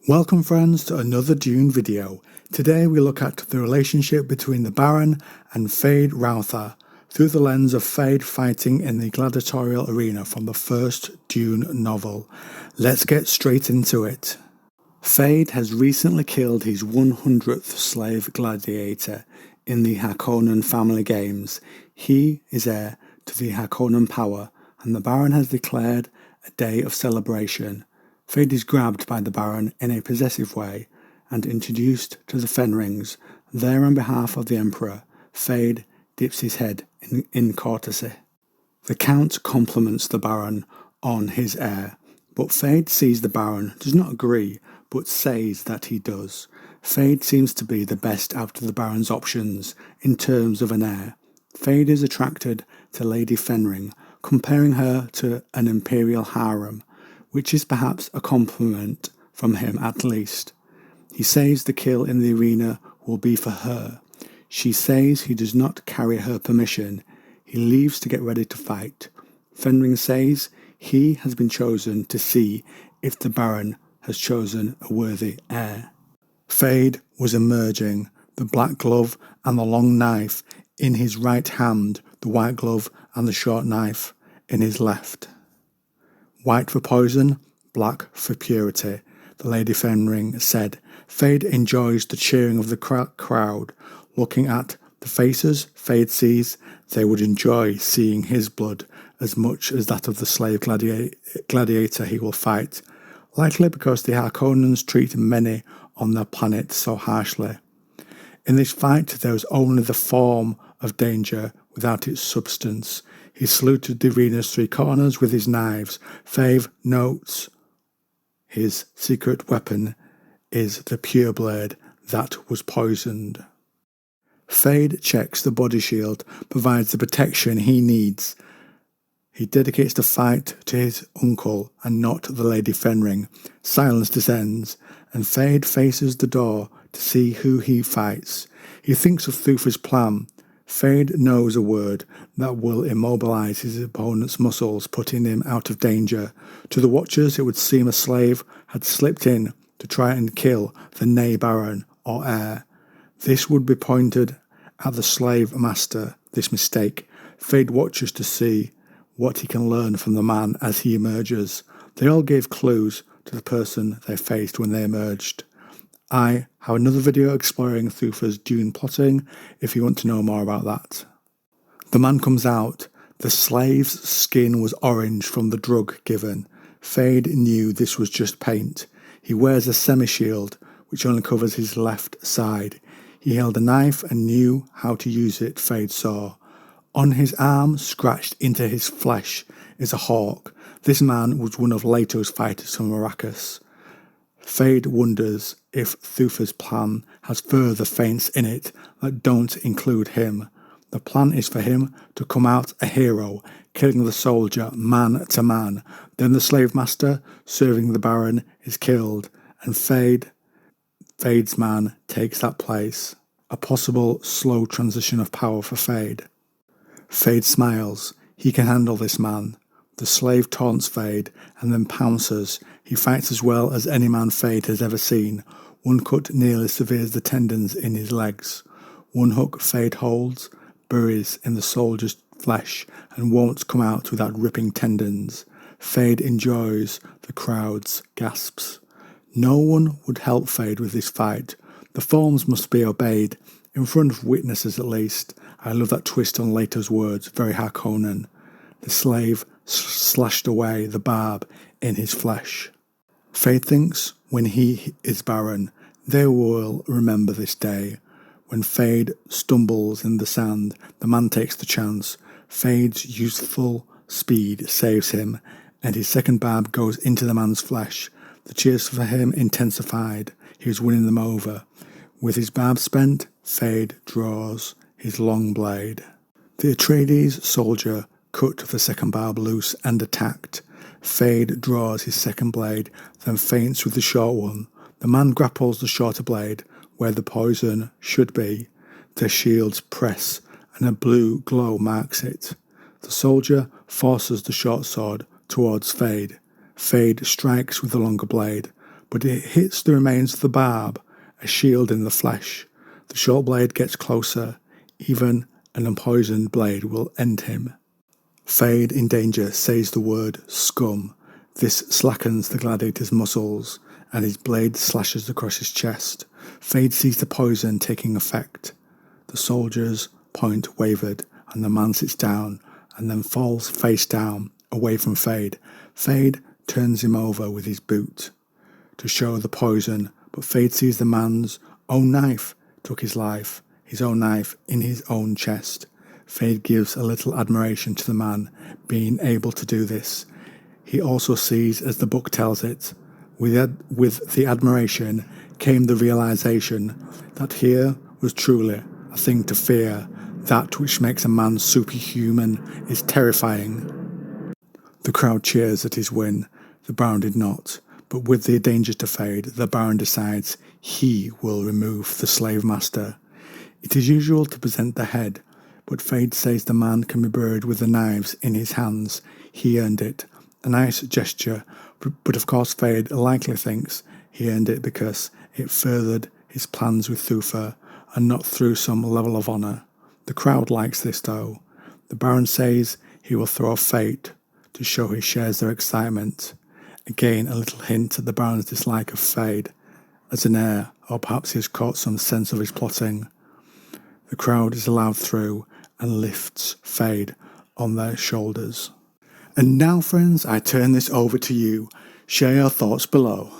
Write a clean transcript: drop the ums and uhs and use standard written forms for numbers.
Welcome friends to another Dune video. Today we look at the relationship between the Baron and Feyd Rautha through the lens of Feyd fighting in the Gladitorial arena from the first Dune novel. Let's get straight into it. Feyd has recently killed his 100th slave gladiator in the Harkonnen family games. He is heir to the Harkonnen power and the Baron has declared a day of celebration. Feyd is grabbed by the Baron in a possessive way and introduced to the Fenrings. There on behalf of the Emperor, Feyd dips his head in courtesy. The Count compliments the Baron on his heir, but Feyd sees the Baron, does not agree, but says that he does. Feyd seems to be the best out of the Baron's options in terms of an heir. Feyd is attracted to Lady Fenring, comparing her to an imperial harem, which is perhaps a compliment from him at least. He says the kill in the arena will be for her. She says he does not carry her permission. He leaves to get ready to fight. Fenring says he has been chosen to see if the Baron has chosen a worthy heir. Feyd was emerging, the black glove and the long knife in his right hand, the white glove and the short knife in his left. White for poison, black for purity, the Lady Fenring said. Feyd enjoys the cheering of the crowd. Looking at the faces Feyd sees, they would enjoy seeing his blood as much as that of the slave gladiator he will fight, likely because the Harkonnens treat many on their planet so harshly. In this fight there is only the form of danger without its substance. He saluted the arena's three corners with his knives. Feyd notes his secret weapon is the pure blade that was poisoned. Feyd checks the body shield, provides the protection he needs. He dedicates the fight to his uncle and not the Lady Fenring. Silence descends, and Feyd faces the door to see who he fights. He thinks of Thufir's plan. Feyd knows a word that will immobilize his opponent's muscles, putting him out of danger. To the watchers, it would seem a slave had slipped in to try and kill the Ney Baron or heir. This would be pointed at the slave master, this mistake. Feyd watches to see what he can learn from the man as he emerges. They all gave clues to the person they faced when they emerged. I have another video exploring Thufir's Dune plotting if you want to know more about that. The man comes out. The slave's skin was orange from the drug given. Feyd knew this was just paint. He wears a semi-shield which only covers his left side. He held a knife and knew how to use it, Feyd saw. On his arm, scratched into his flesh, is a hawk. This man was one of Leto's fighters from Arrakis. Feyd wonders if Thufir's plan has further feints in it that don't include him. The plan is for him to come out a hero, killing the soldier man to man. Then the slave master, serving the Baron, is killed, and Feyd's man takes that place. A possible slow transition of power for Feyd. Feyd smiles. He can handle this man. The slave taunts Feyd and then pounces. He fights as well as any man Feyd has ever seen. One cut nearly severs the tendons in his legs. One hook Feyd holds, buries in the soldier's flesh and won't come out without ripping tendons. Feyd enjoys the crowd's gasps. No one would help Feyd with this fight. The forms must be obeyed, in front of witnesses at least. I love that twist on Leto's words, very Harkonnen. The slave slashed away the barb in his flesh. Feyd thinks when he is Baron, they will remember this day. When Feyd stumbles in the sand, the man takes the chance. Feyd's youthful speed saves him, and his second barb goes into the man's flesh. The cheers for him intensified. He was winning them over. With his barb spent, Feyd draws his long blade. The Atreides soldier cut the second barb loose and attacked. Feyd draws his second blade, then feints with the short one. The man grapples the shorter blade, where the poison should be. Their shields press, and a blue glow marks it. The soldier forces the short sword towards Feyd. Feyd strikes with the longer blade, but it hits the remains of the barb, a shield in the flesh. The short blade gets closer. Even an unpoisoned blade will end him. Feyd, in danger, says the word scum. This slackens the gladiator's muscles, and his blade slashes across his chest. Feyd sees the poison taking effect. The soldier's point wavered, and the man sits down, and then falls face down, away from Feyd. Feyd turns him over with his boot to show the poison, but Feyd sees the man's own knife took his life, his own knife in his own chest. Feyd gives a little admiration to the man being able to do this. He also sees, as the book tells it, with the admiration came the realization that here was truly a thing to fear. That which makes a man superhuman is terrifying. The crowd cheers at his win. The Baron did not, but with the danger to Feyd, the Baron decides he will remove the slave master. It is usual to present the head, but Feyd says the man can be buried with the knives in his hands. He earned it. A nice gesture, but of course Feyd likely thinks he earned it because it furthered his plans with Thufir and not through some level of honour. The crowd likes this though. The Baron says he will throw a fate to show he shares their excitement. Again, a little hint at the Baron's dislike of Feyd, as an heir, or perhaps he has caught some sense of his plotting. The crowd is allowed through and lifts Feyd on their shoulders. And now, friends, I turn this over to you. Share your thoughts below.